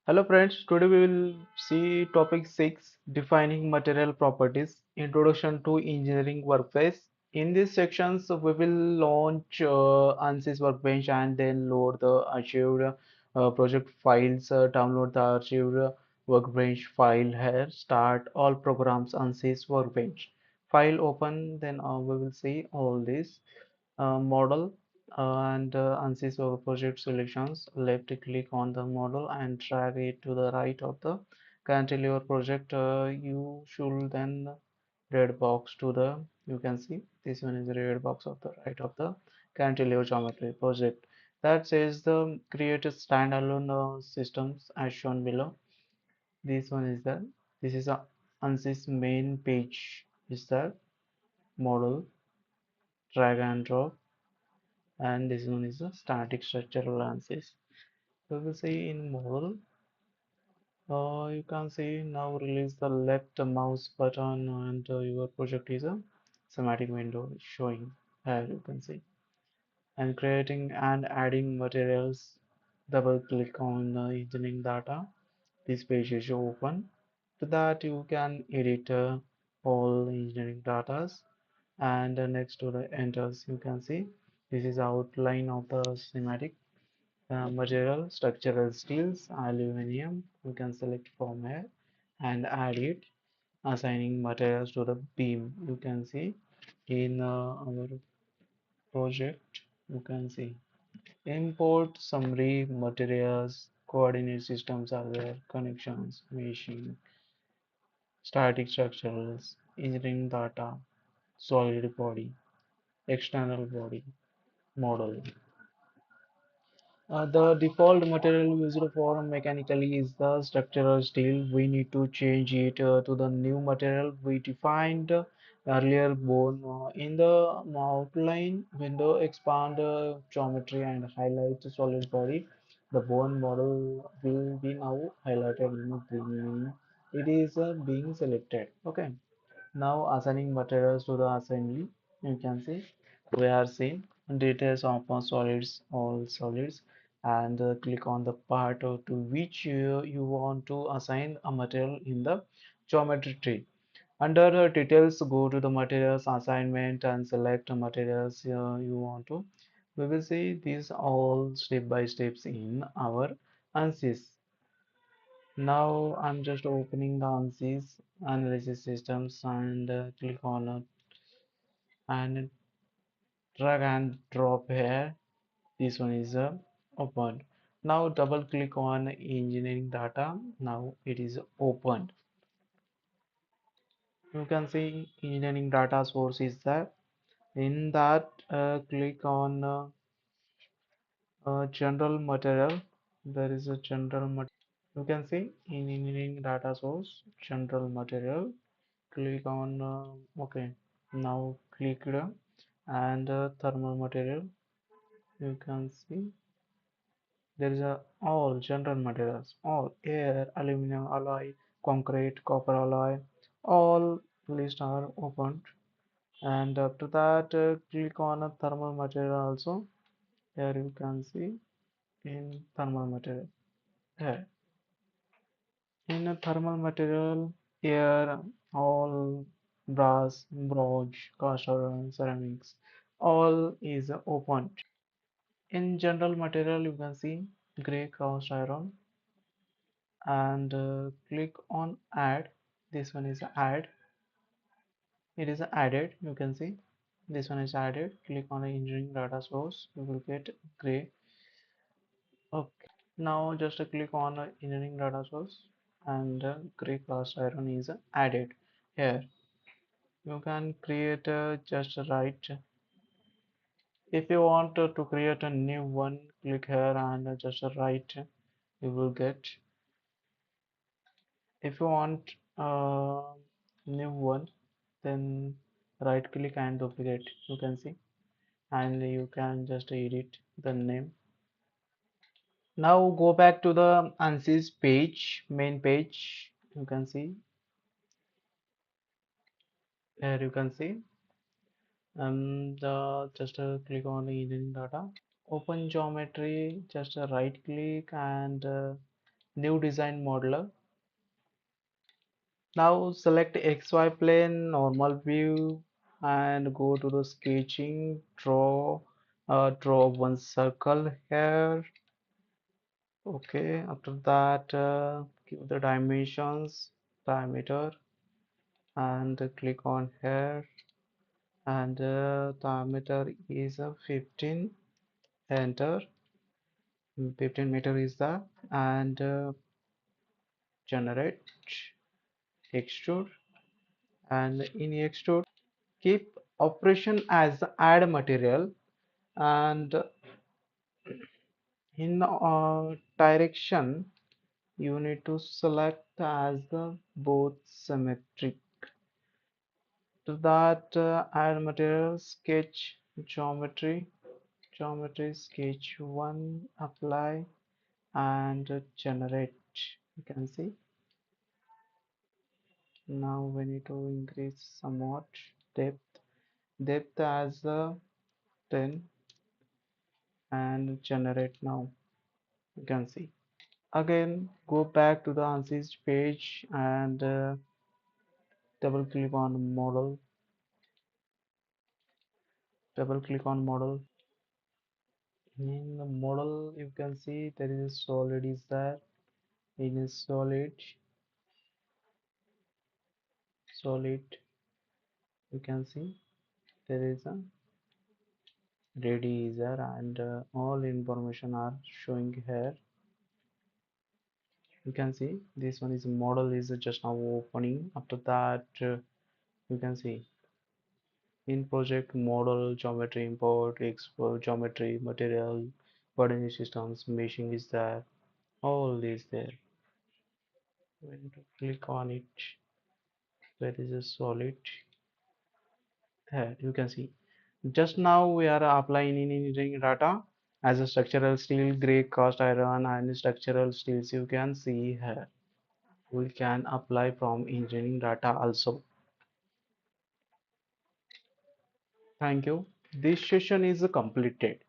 Hello friends, today we will see topic 6 defining material properties, introduction to engineering workplace. In these sections we will launch ANSYS Workbench and then load the archived project files, download the archived Workbench file here, start all programs ANSYS Workbench. File open, then we will see all this model and ANSYS project selections. Left click on the model and drag it to the right of the cantilever project. You should then red box to the, you can see this one is the red box of the right of the cantilever geometry project that says the create a standalone systems as shown below. This one is the, this is a ANSYS main page is the model, drag and drop, and this one is a static structural analysis. So we see in model, you can see now release the left mouse button and your project is a schematic window showing here you can see, and creating and adding materials. Double click on the engineering data. This page is open. To that you can edit all engineering data, and next to the enters you can see this is outline of the schematic. Material structural steels aluminum, you can select from here and add it, assigning materials to the beam. You can see in our project, you can see import summary materials, coordinate systems are there, connections, meshing, static structures, engineering data, solid body, external body, model. The default material used for mechanically is the structural steel. We need to change it to the new material we defined earlier. Bone in the outline window, expand geometry and highlight the solid body. The bone model will be now highlighted in green. It is being selected. Okay. Now assigning materials to the assembly, you can see we are seeing details of solids, all solids, and click on the part to which you want to assign a material in the geometry tree. Under details, go to the materials assignment and select materials you want to. We will see these all step by steps in our ANSYS. Now I'm just opening the ANSYS analysis systems and click on and drag and drop here. This one is opened. Now double click on engineering data. Now it is opened. You can see engineering data source is there. In that, click on general material. There is a general material. You can see in engineering data source general material. Click on OK. Now click and thermal material. You can see there is a all general materials, all air, aluminum alloy, concrete, copper alloy, all list are opened. And after that, click on a thermal material also. Here you can see in thermal material. Here in a thermal material, air, all brass, bronze, cast iron, ceramics, all is opened. In general material, you can see gray cast iron and click on add. This one is add. It is added. You can see this one is added. Click on the engineering data source. You will get gray. Okay. Now just click on engineering data source and gray cast iron is added here. You can create just right. If you want to create a new one, click here and just write. You will get. If you want new one, then right click and duplicate. You can see, and you can just edit the name. Now go back to the ANSYS page, main page. You can see here. You can see just click on the engineering data. Open geometry. Just right click and new design modeler. Now select XY plane, normal view, and go to the sketching, draw one circle here. Okay, after that, give the dimensions, diameter, and click on here, and diameter is 15. Enter. 15 meter is that, and generate, extrude, and in extrude keep operation as add material, and in direction you need to select as the both symmetric. To that, add material, sketch, geometry sketch 1, apply, and generate. You can see now we need to increase somewhat depth as 10, and generate. Now you can see. Again, go back to the ANSYS page, and double click on model. In the model, you can see there is a solid is there. In a solid, you can see there is a ready is there, and all information are showing here. You can see this one is model is just now opening. After that, you can see in project model, geometry import, export, geometry, material, coordinate systems, meshing is there, all is there. When to click on it, there is a solid here. You can see just now we are applying in engineering data as a structural steel, grey cast iron, and structural steels. You can see here we can apply from engineering data also. Thank you. This session is completed.